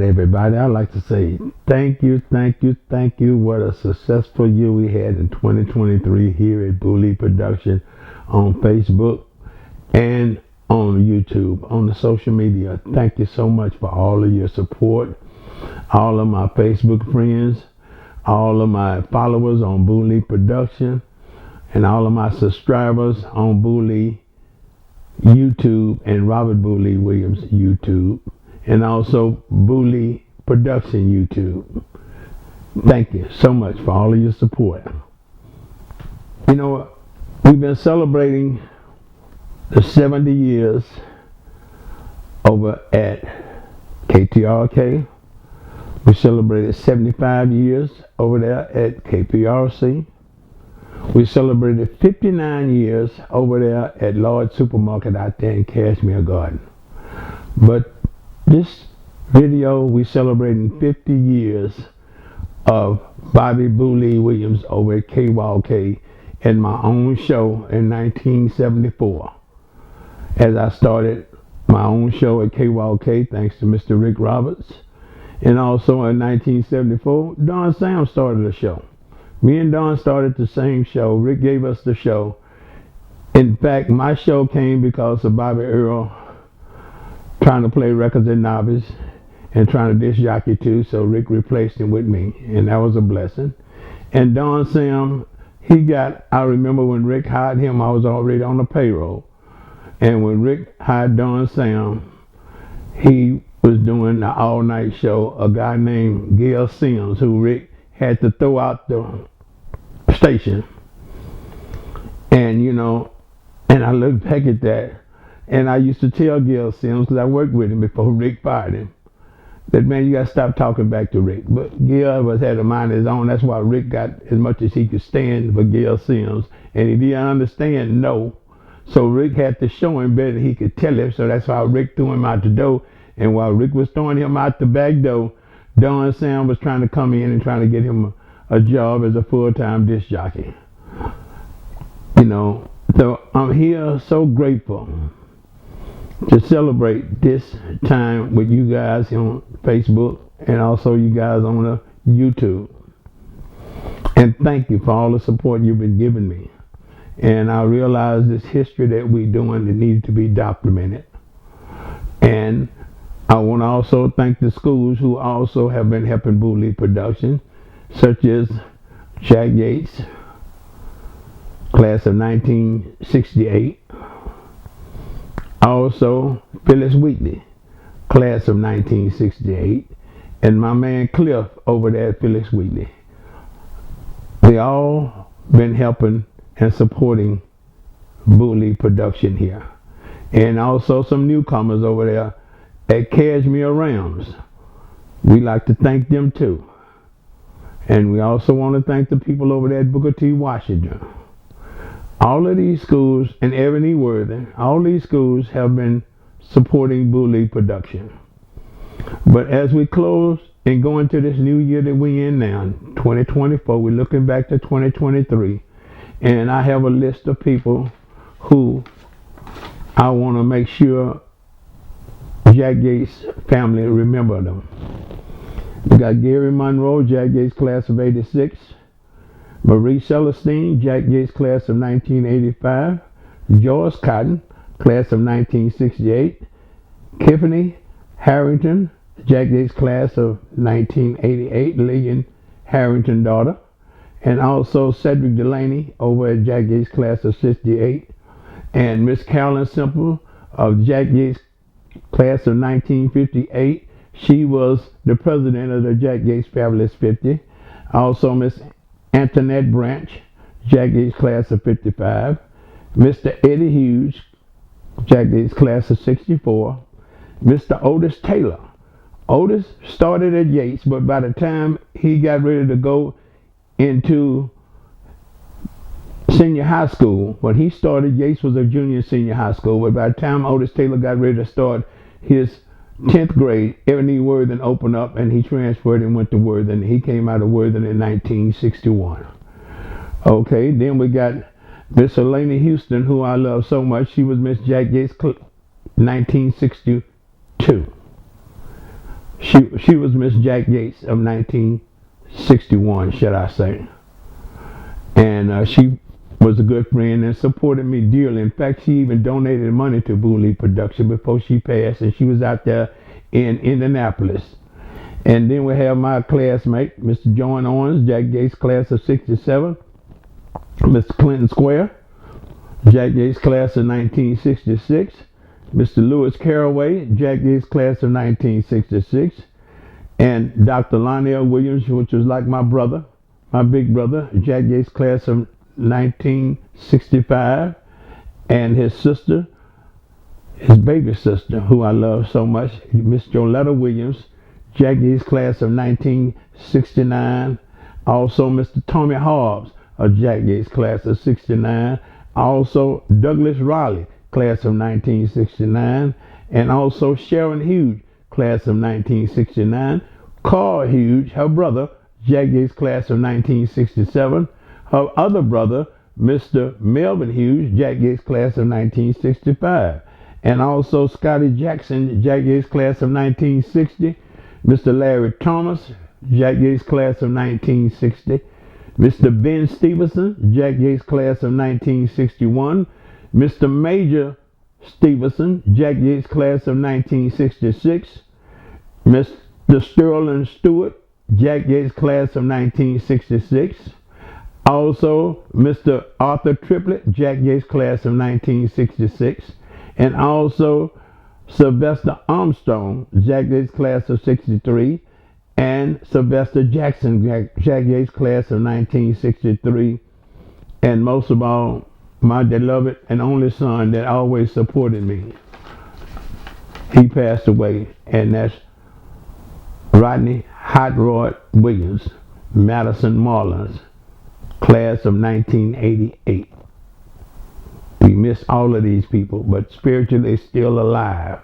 everybody. I'd like to say thank you, thank you, thank you. What a successful year we had in 2023 here at Bully Production on Facebook and on YouTube, on the social media. Thank you so much for all of your support, all of my Facebook friends, all of my followers on Bully Production, and all of my subscribers on Bully YouTube and Robert Bully Williams YouTube, and also Bully Production YouTube. Thank you so much for all of your support. You know, we've been celebrating the 70 years over at KTRK. We celebrated 75 years over there at KPRC. We celebrated 59 years over there at Lloyd's Supermarket out there in Cashmere Garden. But this video, we celebrating 50 years of Bobby Bully Williams over at KYK and my own show in 1974. As I started my own show at KYK, thanks to Mr. Rick Roberts. And also in 1974, Don Sam started the show. Me and Don started the same show. Rick gave us the show. In fact, my show came because of Bobby Earl trying to play records at novice and trying to disc jockey too, so Rick replaced him with me, and that was a blessing. And Don Sam, I remember when Rick hired him, I was already on the payroll. And when Rick hired Don Sam, he was doing the all-night show. A guy named Gail Sims, who Rick had to throw out the station. And and I look back at that, and I used to tell Gail Sims, because I worked with him before Rick fired him, that, man, you got to stop talking back to Rick. But Gail had a mind of his own. That's why Rick got as much as he could stand for Gail Sims. And he didn't understand no. So Rick had to show him better than he could tell him. So that's why Rick threw him out the door. And while Rick was throwing him out the back door, Don Sam was trying to come in and trying to get him a job as a full-time disc jockey. So I'm here so grateful to celebrate this time with you guys on Facebook and also you guys on the YouTube. And thank you for all the support you've been giving me. And I realize this history that we're doing that needs to be documented. And I want to also thank the schools who also have been helping Bully Production, such as Jack Yates, class of 1968. Also, Phyllis Wheatley, class of 1968, and my man Cliff over there at Phyllis Wheatley. They all been helping and supporting Bully Production here. And also some newcomers over there at Cashmere Rams. We like to thank them too. And we also want to thank the people over there at Booker T. Washington. All of these schools, and Ebony Worthing, all these schools have been supporting Bully Production. But as we close and go into this new year that we're in now, 2024, we're looking back to 2023, and I have a list of people who I want to make sure Jack Yates family remember them. We got Gary Monroe, Jack Yates class of 86. Marie Celestine, Jack Yates class of 1985. George Cotton, class of 1968. Tiffany Harrington, Jack Yates class of 1988, Lillian Harrington daughter. And also Cedric Delaney over at Jack Yates class of 68. And Miss Carolyn Simple of Jack Yates class of 1958. She was the president of the Jack Yates Fabulous 50. Also Miss Antoinette Branch, Jack Yates class of 55. Mr. Eddie Hughes, Jack Yates class of 64. Mr. Otis Taylor. Otis started at Yates, but by the time he got ready to go into senior high school, when he started, Yates was a junior senior high school, but by the time Otis Taylor got ready to start his 10th grade, Ebony Worthing opened up and he transferred and went to Worthing. He came out of Worthing in 1961. Okay, then we got Miss Elena Houston, who I love so much. She was Miss Jack Yates 1962. She was Miss Jack Yates of 1961, should I say. And she was a good friend and supported me dearly. In fact, she even donated money to Booley Production before she passed, and she was out there in Indianapolis. And then we have my classmate, Mr. John Owens, Jack Yates class of 67, Mr. Clinton Square, Jack Yates class of 1966, Mr. Lewis Caraway, Jack Yates class of 1966, and Dr. Lionel Williams, which was like my brother, my big brother, Jack Yates class of 1965, and his sister, his baby sister, who I love so much, Miss Joletta Williams, Jack Yates class of 1969. Also, Mr. Tommy Hobbs, a Jack Yates class of 69. Also, Douglas Riley, class of 1969. And also, Sharon Hughes, class of 1969. Carl Hughes, her brother, Jack Yates class of 1967. Her other brother, Mr. Melvin Hughes, Jack Yates class of 1965. And also Scotty Jackson, Jack Yates class of 1960. Mr. Larry Thomas, Jack Yates class of 1960. Mr. Ben Stevenson, Jack Yates class of 1961. Mr. Major Stevenson, Jack Yates class of 1966. Mr. Sterling Stewart, Jack Yates class of 1966. Also, Mr. Arthur Triplett, Jack Yates class of 1966. And also, Sylvester Armstrong, Jack Yates class of 63. And Sylvester Jackson, Jack Yates class of 1963. And most of all, my beloved and only son that always supported me. He passed away, and that's Rodney Hot Rod Williams, Madison Marlins, class of 1988. We miss all of these people, but spiritually they're still alive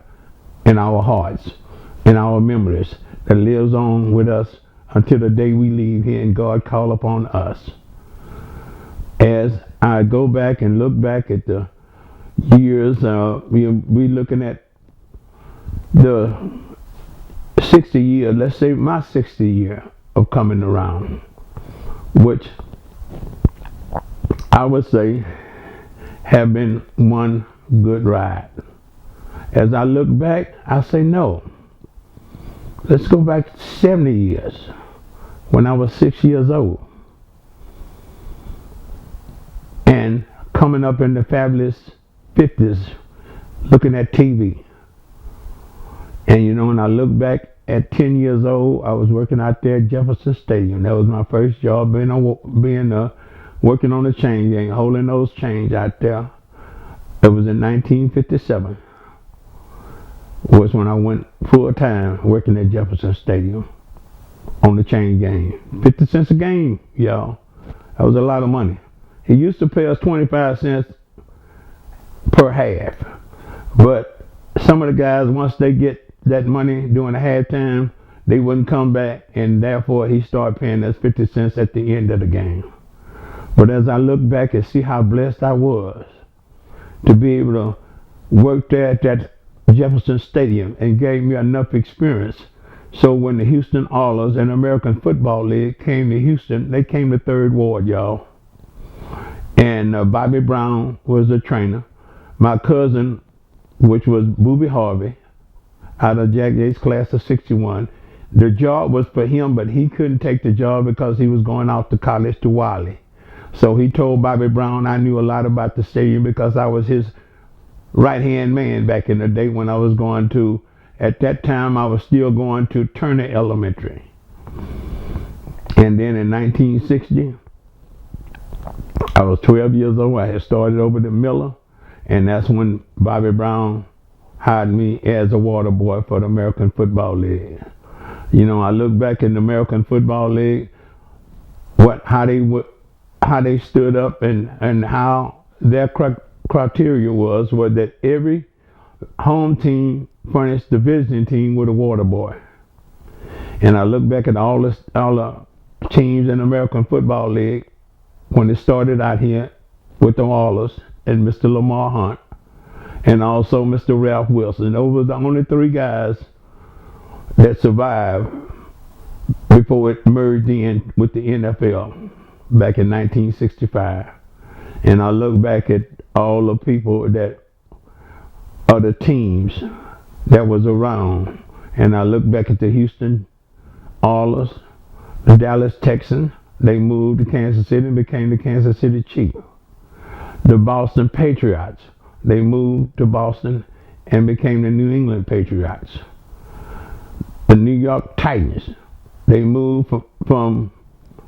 in our hearts, in our memories, that lives on with us until the day we leave here and God call upon us. As I go back and look back at the years, we looking at the 60 year, let's say my 60 year of coming around, which I would say have been one good ride. As I look back, I say no. Let's go back 70 years when I was 6 years old. And coming up in the fabulous 50s, looking at TV. And you know, when I look back at 10 years old, I was working out there at Jefferson Stadium. That was my first job, working on the chain gang, holding those chains out there. It was in 1957. Was when I went full time working at Jefferson Stadium on the chain gang. 50 cents a game, y'all. That was a lot of money. He used to pay us 25 cents per half. But some of the guys, once they get that money during the halftime, they wouldn't come back, and therefore he started paying us 50 cents at the end of the game. But as I look back and see how blessed I was to be able to work there at that Jefferson Stadium, and gave me enough experience. So when the Houston Oilers and American Football League came to Houston, they came to Third Ward, y'all. And Bobby Brown was the trainer. My cousin, which was Booby Harvey, out of Jack Yates class of 61, the job was for him, but he couldn't take the job because he was going off to college to Wiley. So he told Bobby Brown I knew a lot about the stadium because I was his right-hand man back in the day when I was going to, at that time I was still going to Turner Elementary. And then in 1960, I was 12 years old. I had started over to Miller, and that's when Bobby Brown hired me as a water boy for the American Football League. You know, I look back in the American Football League, how they stood up and how their criteria was that every home team furnished the visiting team with a water boy. And I look back at all the teams in the American Football League when it started out here with the Oilers and Mr. Lamar Hunt and also Mr. Ralph Wilson. Those were the only three guys that survived before it merged in with the NFL back in 1965. And I look back at all the people that are the teams that was around. And I look back at the Houston Oilers, the Dallas Texans. They moved to Kansas City and became the Kansas City Chiefs. The Boston Patriots. They moved to Boston and became the New England Patriots. The New York Titans. They moved from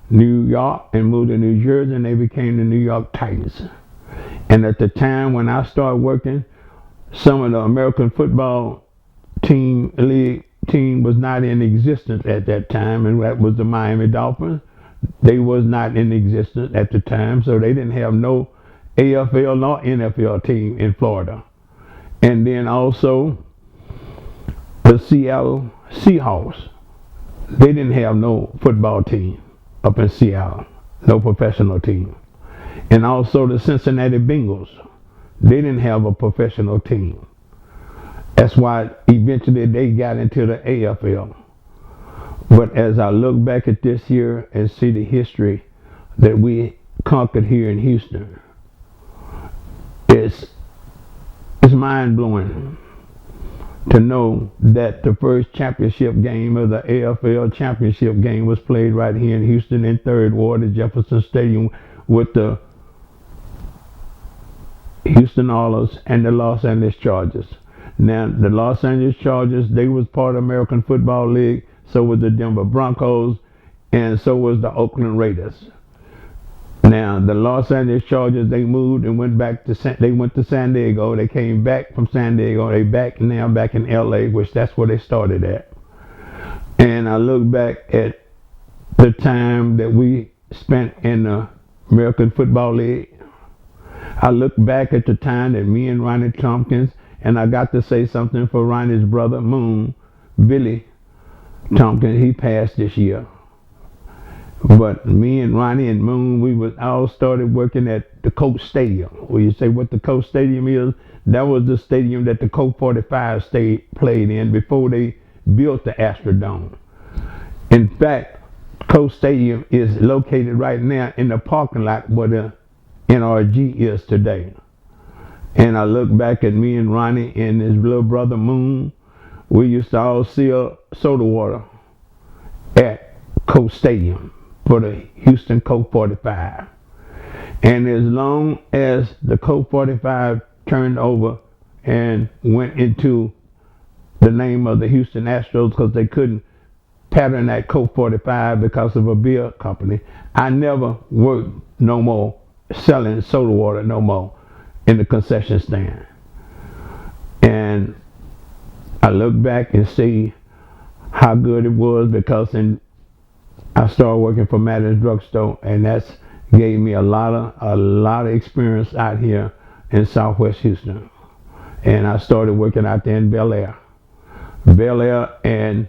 New York and moved to New Jersey, and they became the New York Titans. And at the time when I started working, some of the American football league team was not in existence at that time, and that was the Miami Dolphins. They was not in existence at the time, so they didn't have no AFL nor NFL team in Florida. And then also the Seattle Seahawks. They didn't have no football team up in Seattle, no professional team. And also the Cincinnati Bengals. They didn't have a professional team. That's why eventually they got into the AFL. But as I look back at this year and see the history that we conquered here in Houston, it's mind-blowing to know that the first championship game of the AFL championship game was played right here in Houston in 3rd Ward at Jefferson Stadium with the Houston Oilers and the Los Angeles Chargers. Now, the Los Angeles Chargers, they was part of the American Football League, so was the Denver Broncos, and so was the Oakland Raiders. Now, the Los Angeles Chargers, they moved and went to San Diego. They came back from San Diego. They back in LA, which that's where they started at. And I look back at the time that we spent in the American Football League. I look back at the time that me and Ronnie Tompkins, and I got to say something for Ronnie's brother, Moon, Billy Tompkins. He passed this year. But me and Ronnie and Moon, we was all started working at the Coke Stadium. Where you say what the Coke Stadium is? That was the stadium that the Coke 45 played in before they built the Astrodome. In fact, Coke Stadium is located right now in the parking lot where the NRG is today. And I look back at me and Ronnie and his little brother Moon. We used to all sell soda water at Coke Stadium for the Houston Coke 45. And as long as the Coke 45 turned over and went into the name of the Houston Astros because they couldn't pattern that Coke 45 because of a beer company, I never worked no more selling soda water no more in the concession stand. And I look back and see how good it was because I started working for Madden's Drugstore, and that's gave me a lot of experience out here in Southwest Houston. And I started working out there in Bel Air and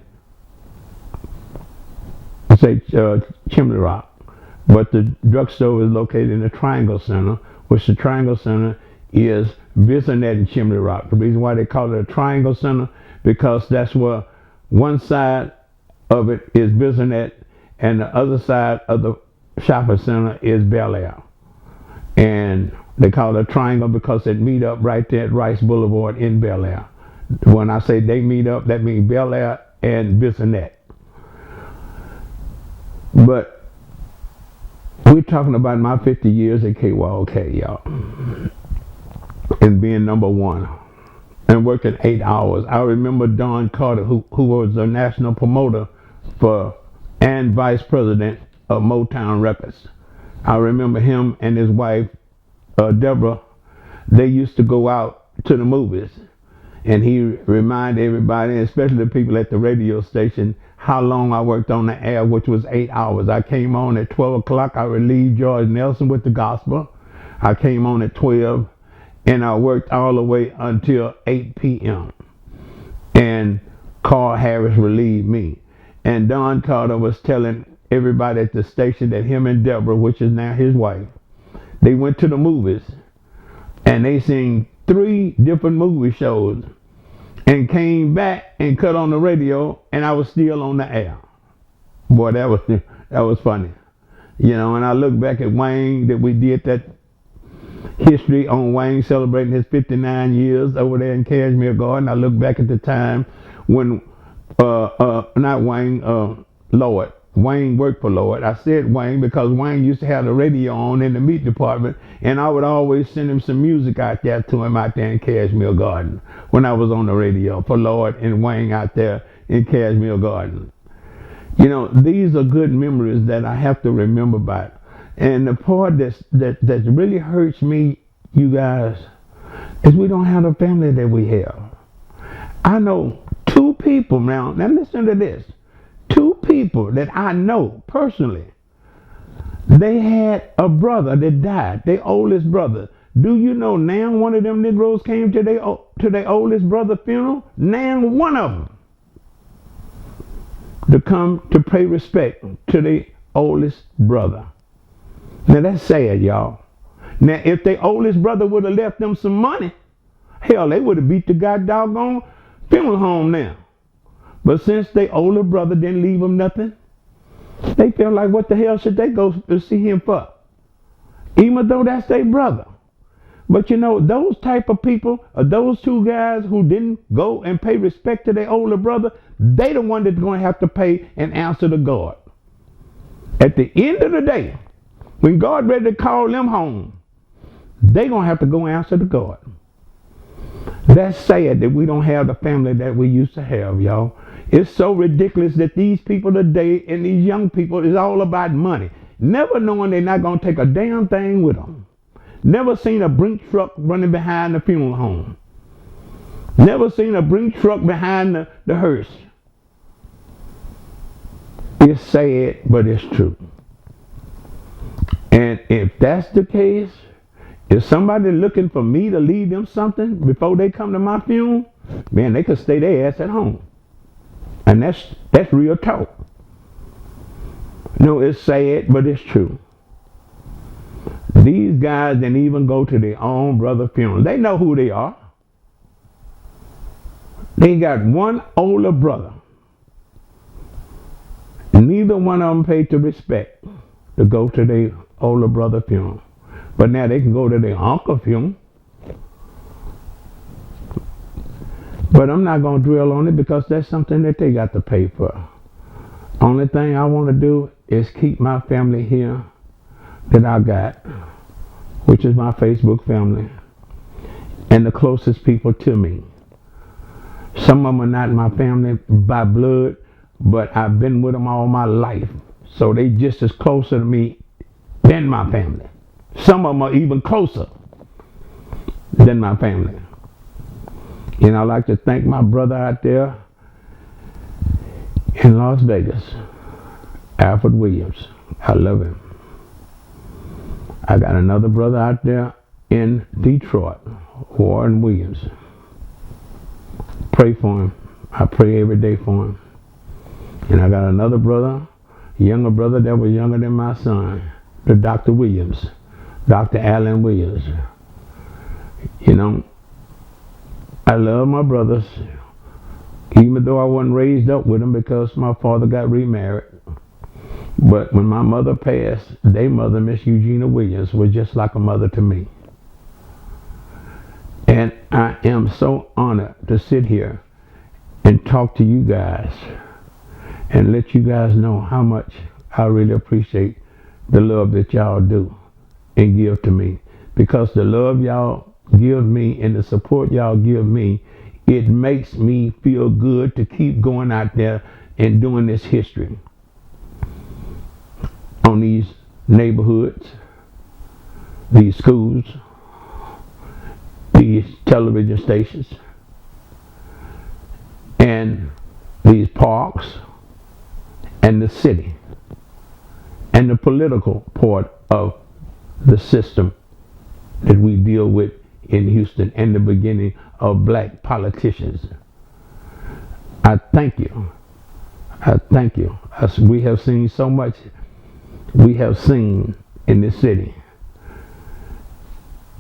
Chimney Rock. But the drugstore is located in the Triangle Center, which the Triangle Center is Bissonnet and Chimney Rock. The reason why they call it a Triangle Center, because that's where one side of it is Bissonnet and the other side of the shopping center is Bel Air. And they call it a triangle because they meet up right there at Rice Boulevard in Bel Air. When I say they meet up, that means Bel Air and Bissonnet. But we're talking about my 50 years at KYOK, y'all. And being number one. And working 8 hours. I remember Don Carter, who was the national promoter for and vice president of Motown Records. I remember him and his wife, Deborah, they used to go out to the movies. And he reminded everybody, especially the people at the radio station, how long I worked on the air, which was 8 hours. I came on at 12 o'clock. I relieved George Nelson with the gospel. I came on at 12, and I worked all the way until 8 p.m. And Carl Harris relieved me. And Don Carter was telling everybody at the station that him and Deborah, which is now his wife, they went to the movies and they seen 3 different movie shows. and came back and cut on the radio, and I was still on the air. Boy, that was funny. You know, and I look back at Wayne, that we did that history on Wayne celebrating his 59 years over there in Cashmere Garden. I look back at the time when, not Wayne, Lloyd. Wayne worked for Lloyd. I said Wayne because Wayne used to have the radio on in the meat department, and I would always send him some music out there to him out there in Cashmere Garden when I was on the radio for Lloyd and Wayne out there in Cashmere Garden. You know, these are good memories that I have to remember about. And the part that really hurts me, you guys, is we don't have the family that we have. I know two people now listen to this. Two people that I know personally, they had a brother that died, their oldest brother. Do you know now one of them Negroes came to their oldest brother funeral? Now one of them to come to pay respect to their oldest brother. Now that's sad, y'all. Now if their oldest brother would have left them some money, hell, they would have beat the god doggone funeral home now. But since their older brother didn't leave them nothing, they felt like, what the hell should they go to see him for? Even though that's their brother. But you know, those type of people, those two guys who didn't go and pay respect to their older brother, they the one that's going to have to pay and answer to God. At the end of the day, when God ready to call them home, they going to have to go answer to God. That's sad that we don't have the family that we used to have, y'all. It's so ridiculous that these people today and these young people is all about money. Never knowing they're not going to take a damn thing with them. Never seen a brink truck running behind the funeral home. Never seen a brink truck behind the hearse. It's sad, but it's true. And if that's the case, if somebody looking for me to leave them something before they come to my funeral, man, they could stay their ass at home. And that's real talk. No, it's sad, but it's true. These guys didn't even go to their own brother's funeral. They know who they are. They got one older brother. Neither one of them paid the respect to go to their older brother's funeral. But now they can go to their uncle's funeral. But I'm not going to drill on it because that's something that they got to pay for. Only thing I want to do is keep my family here that I got, which is my Facebook family, and the closest people to me. Some of them are not my family by blood, but I've been with them all my life. So they just as closer to me than my family. Some of them are even closer than my family. And I'd like to thank my brother out there in Las Vegas, Alfred Williams. I love him. I got another brother out there in Detroit, Warren Williams. Pray for him. I pray every day for him. And I got another brother, younger brother that was younger than my son, the Dr. Williams, Dr. Allen Williams. You know, I love my brothers, even though I wasn't raised up with them because my father got remarried. But when my mother passed, their mother, Miss Eugenia Williams, was just like a mother to me. And I am so honored to sit here and talk to you guys and let you guys know how much I really appreciate the love that y'all do and give to me. Because the love y'all give me and the support y'all give me, it makes me feel good to keep going out there and doing this history on these neighborhoods, these schools, these television stations, and these parks, and the city, and the political part of the system that we deal with in Houston and the beginning of black politicians. I thank you. I thank you. We have seen so much. We have seen in this city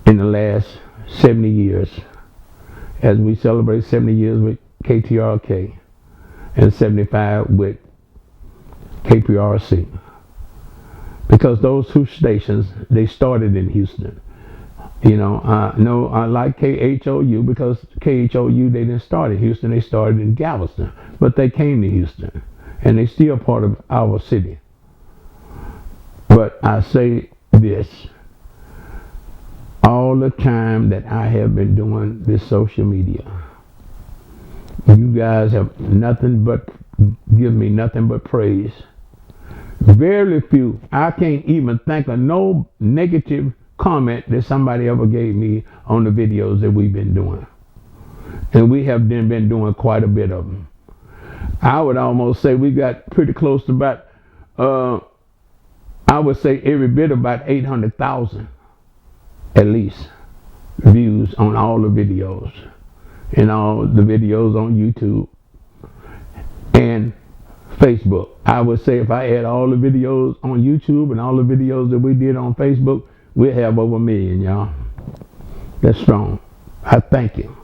in the last 70 years. as we celebrate 70 years with KTRK and 75 with KPRC. Because those two stations, they started in Houston. You know, I like KHOU because KHOU, they didn't start in Houston, they started in Galveston. But they came to Houston, and they still part of our city. But I say this, all the time that I have been doing this social media, you guys have nothing but, give me nothing but praise. Very few, I can't even think of no negative comment that somebody ever gave me on the videos that we've been doing. And we have been doing quite a bit of them. I would almost say we got pretty close to about, I would say every bit about 800,000 at least views on all the videos. And all the videos on YouTube and Facebook. I would say if I add all the videos on YouTube and all the videos that we did on Facebook, we'll have over 1 million, y'all. That's strong. I thank you.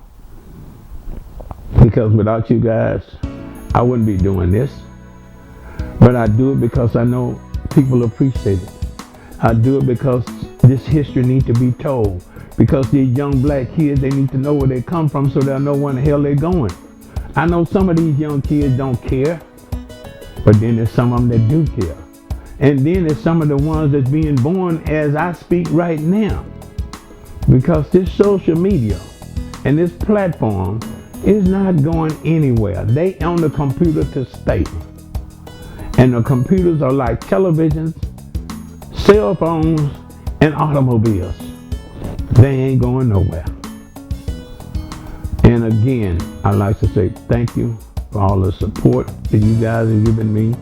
Because without you guys, I wouldn't be doing this. But I do it because I know people appreciate it. I do it because this history needs to be told. Because these young black kids, they need to know where they come from so they'll know where the hell they're going. I know some of these young kids don't care, but then there's some of them that do care. And then there's some of the ones that's being born as I speak right now. Because this social media and this platform is not going anywhere. They on the computer to stay. And the computers are like televisions, cell phones, and automobiles. They ain't going nowhere. And again, I'd like to say thank you for all the support that you guys have given me.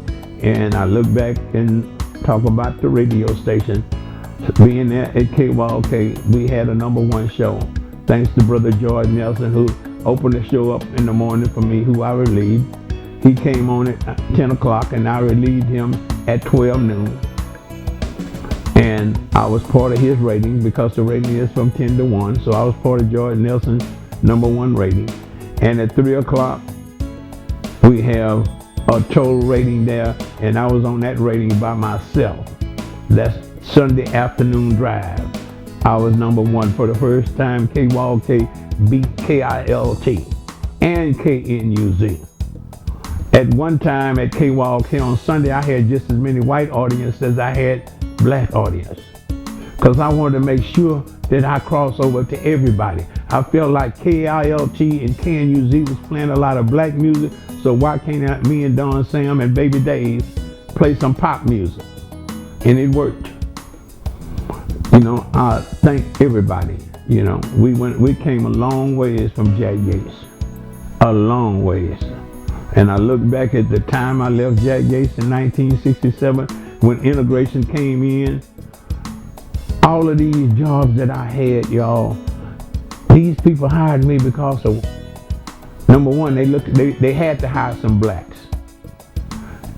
And I look back and talk about the radio station. Being there at KYLK, we had a #1 show. Thanks to Brother George Nelson, who opened the show up in the morning for me, who I relieved. He came on at 10 o'clock and I relieved him at 12 noon. And I was part of his rating because the rating is from 10 to 1. So I was part of George Nelson's #1 rating. And at 3 o'clock, we have a total rating there. And I was on that rating by myself. That's Sunday afternoon drive. I was #1 for the first time. KYLK beat KILT and KNUZ. At one time at KYLK on Sunday, I had just as many white audience as I had black audience. Because I wanted to make sure that I cross over to everybody. I felt like KILT and KNUZ was playing a lot of black music, so why can't me and Don Sam and Baby Dave play some pop music? And it worked. You know, I thank everybody. You know, we came a long ways from Jack Yates. A long ways. And I look back at the time I left Jack Yates in 1967 when integration came in. All of these jobs that I had, y'all, these people hired me because of, #1, they had to hire some blacks.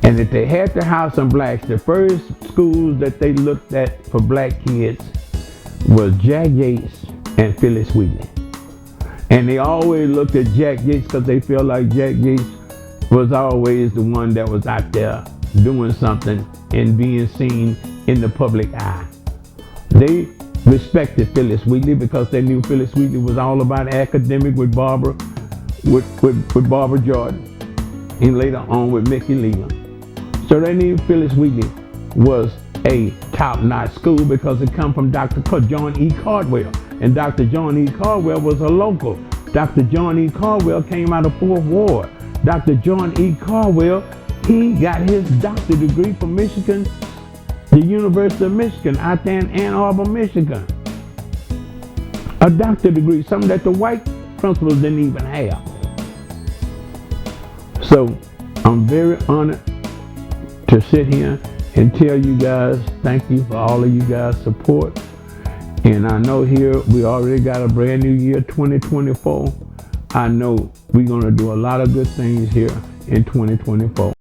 And if they had to hire some blacks, the first schools that they looked at for black kids was Jack Yates and Phyllis Wheatley. And they always looked at Jack Yates because they felt like Jack Yates was always the one that was out there doing something and being seen in the public eye. They respected Phyllis Wheatley because they knew Phyllis Wheatley was all about academic with Barbara Jordan, and later on with Mickey Leland. So they knew Phyllis Wheatley was a top-notch school because it come from Dr. John E. Cardwell. And Dr. John E. Cardwell was a local. Dr. John E. Cardwell came out of 4th Ward. Dr. John E. Cardwell, he got his doctorate degree from Michigan, the University of Michigan, out there in Ann Arbor, Michigan. A doctorate degree, something that the white principals didn't even have. So I'm very honored to sit here and tell you guys thank you for all of you guys' support. And I know here we already got a brand new year, 2024. I know we're going to do a lot of good things here in 2024.